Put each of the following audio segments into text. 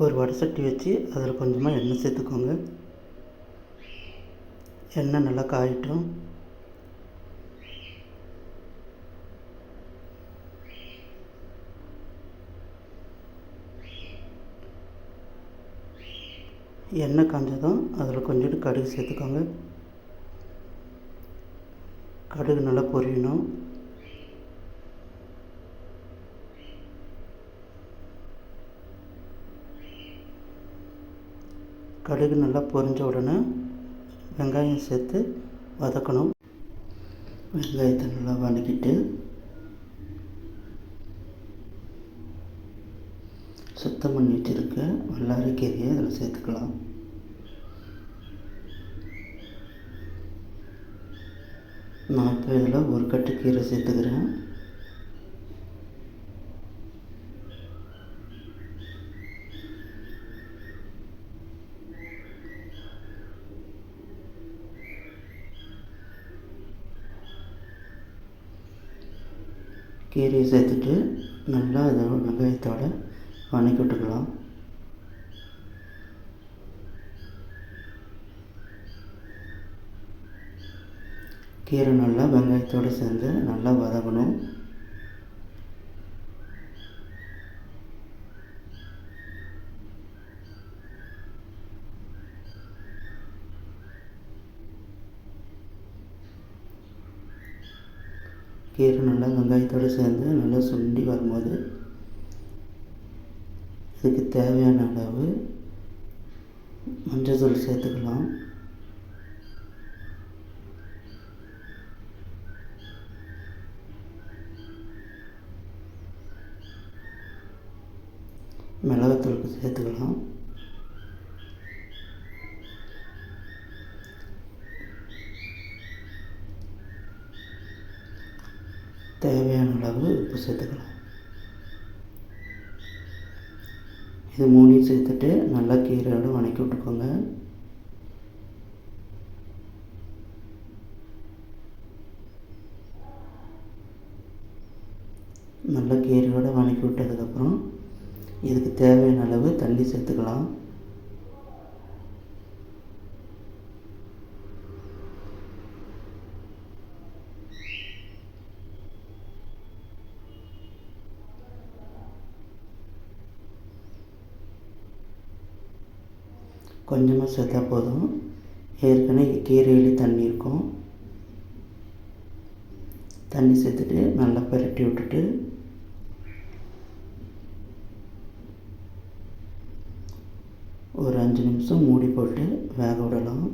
ஒரு வடை சட்டி வச்சு அதில் கொஞ்சமாக எண்ணெய் சேர்த்துக்கோங்க. எண்ணெய் நல்லா காயட்டும். எண்ணெய் காஞ்சதும் அதில் கொஞ்சோண்டு கடுகு சேர்த்துக்கோங்க. கடுகு நல்லா பொரியணும். கடுகு நல்லா பொரிஞ்ச உடனே வெங்காயம் சேர்த்து வதக்கணும். வெங்காயத்தை நல்லா வதக்கிட்டு சுத்தம் பண்ணி வச்சுருக்க வல்லாரைக்கீரையை அதில் சேர்த்துக்கலாம். நான் இப்போ இதில் ஒரு கட்டு கீரை சேர்த்துக்கிறேன். கீரையை சேர்த்துட்டு நல்லா இதோட வெங்காயத்தோடு வதக்கி விட்டுக்கலாம். கீரை நல்லா வெங்காயத்தோடு சேர்ந்து நல்லா வதங்கணும். கீரை நல்லா வெங்காயத்தோடு சேர்ந்து நல்லா சுண்டி வரும்போது இதுக்கு தேவையான அளவு மஞ்சள் தூள் சேர்த்துக்கலாம். மிளகாத்தூளுக்கு சேர்த்துக்கலாம். தேவையான அளவு உப்பு சேர்த்துக்கலாம். இது மூணையும் சேர்த்துட்டு நல்லா கீரையோடு வதக்கி விட்டுக்கோங்க. நல்லா கீரையோடு வதக்கி விட்டதுக்கப்புறம் இதுக்கு தேவையான அளவு தண்ணி சேர்த்துக்கலாம். கொஞ்சமாக சேர்த்தா போதும். ஏற்கனவே கீரையிலே தண்ணி இருக்கும். தண்ணி சேர்த்துட்டு நல்லா பரட்டி விட்டுட்டு ஒரு 5 நிமிஷம் மூடி போட்டு வேக விடலாம்.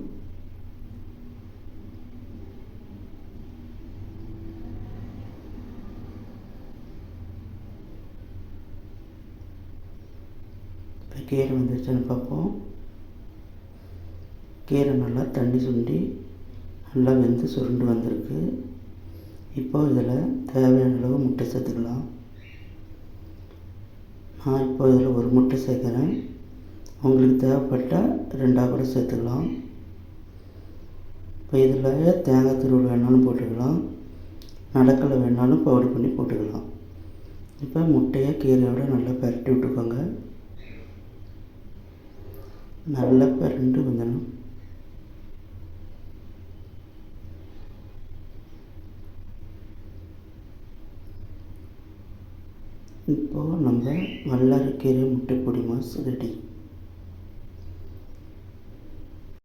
இப்போ கீரை வந்துருச்சுன்னு பார்ப்போம். கீரை நல்லா தண்ணி சுண்டி நல்லா வெந்து சுருண்டு வந்திருக்கு. இப்போ இதில் தேவையான அளவு முட்டை சேர்த்துக்கலாம். நான் இப்போ இதில் ஒரு முட்டை சேர்க்குறேன். உங்களுக்கு தேவைப்பட்டால் 2ஆக கூட சேர்த்துக்கலாம். இப்போ இதில் தேங்காய் துருவல் வேணாலும் போட்டுக்கலாம், நடக்கலை வேணாலும் பவுடர் பண்ணி போட்டுக்கலாம். இப்போ முட்டையை கீரையோடு நல்லா பரட்டி விட்டுக்கோங்க. நல்லா பரண்டு வந்துடணும். இப்போது நம்ம வல்லாரைக்கீரை முட்டை பொடி மாஸ் ரெடி.